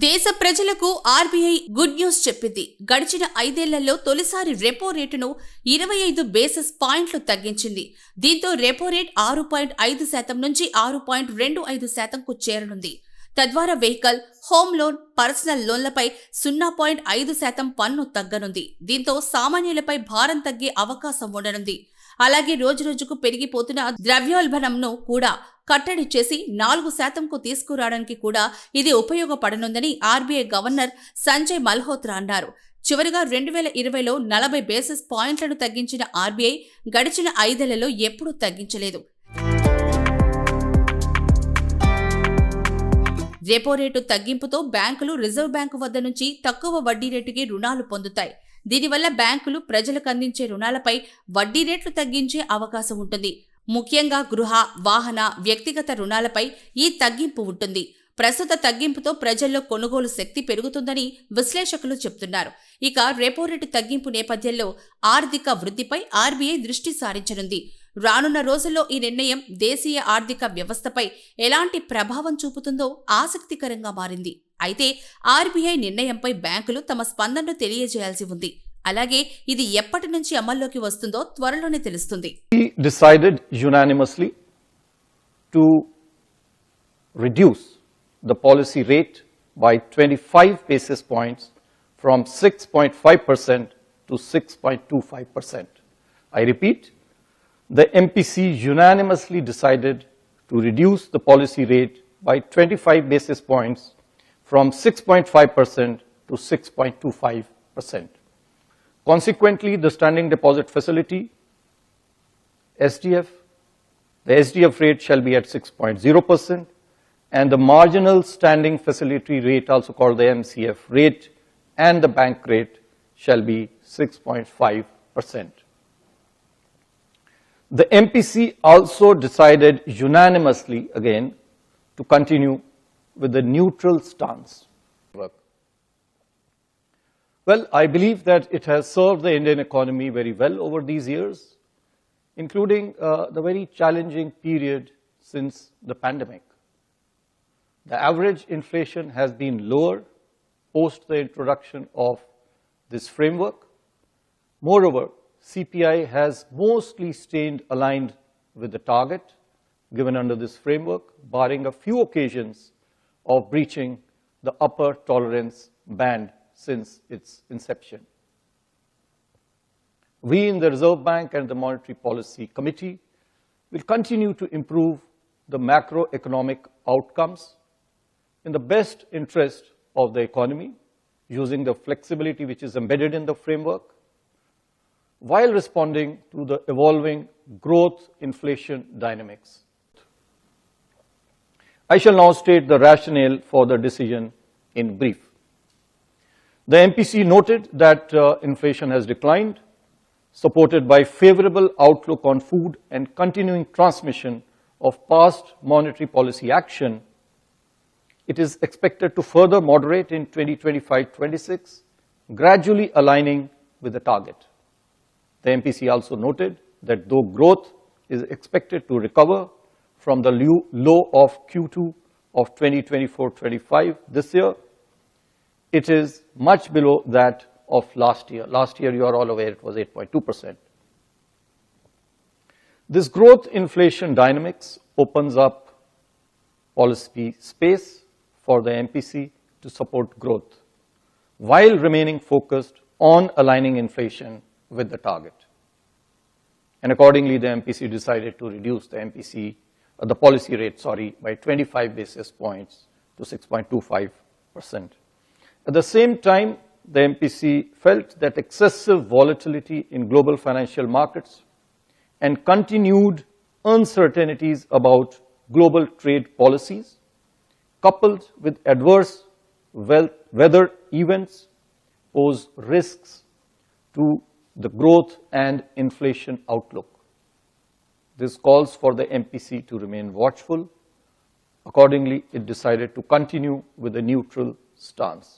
దేశ ప్రజలకు RBI good news చెప్పింది. గడిచిన 5 ఏళ్లలో తొలిసారి రెపో రేటును 25 బేసిస్ పాయింట్లు తగ్గించింది. దీంతో రెపో రేట్ 6.5% నుంచి 6.25%కు చేరనుంది. తద్వారా వెహికల్, హోమ్ లోన్, పర్సనల్ లోన్లపై 0.5% పన్ను తగ్గనుంది. దీంతో సామాన్యులపై భారం తగ్గే అవకాశం ఉండనుంది. అలాగే రోజురోజుకు పెరిగిపోతున్న ద్రవ్యోల్బణంను కూడా కట్టడి చేసి 4%కు తీసుకురావడానికి కూడా ఇది ఉపయోగపడనుందని ఆర్బీఐ గవర్నర్ సంజయ్ మల్హోత్రా అన్నారు. చివరిగా 2020లో 40 బేసిస్ పాయింట్లను తగ్గించిన ఆర్బీఐ గడిచిన 5 ఏళ్లలో ఎప్పుడూ తగ్గించలేదు. రెపో రేటు తగ్గింపుతో బ్యాంకులు రిజర్వ్ బ్యాంకు వద్ద నుంచి తక్కువ వడ్డీ రేటుకి రుణాలు పొందుతాయి. దీనివల్ల బ్యాంకులు ప్రజలకు అందించే రుణాలపై వడ్డీ రేట్లు తగ్గించే అవకాశం ఉంటుంది. ముఖ్యంగా గృహ, వాహన, వ్యక్తిగత రుణాలపై ఈ తగ్గింపు ఉంటుంది. ప్రస్తుత తగ్గింపుతో ప్రజల్లో కొనుగోలు శక్తి పెరుగుతుందని విశ్లేషకులు చెబుతున్నారు. ఇక రెపో రేటు తగ్గింపు నేపథ్యంలో ఆర్థిక వృద్ధిపై ఆర్బీఐ దృష్టి సారించనుంది. రానున్న రోజుల్లో ఈ నిర్ణయం దేశీయ ఆర్థిక వ్యవస్థపై ఎలాంటి ప్రభావం చూపుతుందో ఆసక్తికరంగా మారింది. అయితే ఆర్బీఐ నిర్ణయంపై బ్యాంకులు తమ స్పందనను తెలియజేయాల్సి ఉంది. అలాగే ఇది ఎప్పటి నుంచి అమల్లోకి వస్తుందో త్వరలోనే తెలుస్తుంది. Decided unanimously to reduce the policy rate by 25 basis points from 6.5% to 6.25%. I repeat, the MPC unanimously decided to reduce the policy rate by 25 basis points from 6.5% to 6.25%. Consequently, the standing deposit facility, SDF, the SDF rate shall be at 6.0%, and the marginal standing facility rate, also called the MCF rate, and the bank rate shall be 6.5%. The MPC also decided unanimously again to continue with the neutral stance. Well, I believe that it has served the Indian economy very well over these years, including the very challenging period since the pandemic. The average inflation has been lower post the introduction of this framework. Moreover, CPI has mostly stayed aligned with the target given under this framework, barring a few occasions of breaching the upper tolerance band since its inception. We in the Reserve Bank and the Monetary Policy Committee will continue to improve the macroeconomic outcomes in the best interest of the economy, using the flexibility which is embedded in the framework, while responding to the evolving growth-inflation dynamics. I shall now state the rationale for the decision in brief. The MPC noted that inflation has declined, supported by favorable outlook on food and continuing transmission of past monetary policy action. It is expected to further moderate in 2025-26, gradually aligning with the target. The MPC also noted that though growth is expected to recover from the low of Q2 of 2024-25 this year, it is much below that of last year. Last year, you are all aware, it was 8.2%. This growth inflation dynamics opens up policy space for the MPC to support growth, while remaining focused on aligning inflation with the target. And accordingly, the MPC decided to reduce the policy rate, by 25 basis points to 6.25%. At the same time, the MPC felt that excessive volatility in global financial markets and continued uncertainties about global trade policies, coupled with adverse weather events, pose risks to the growth and inflation outlook. This calls for the MPC to remain watchful. Accordingly, it decided to continue with a neutral stance.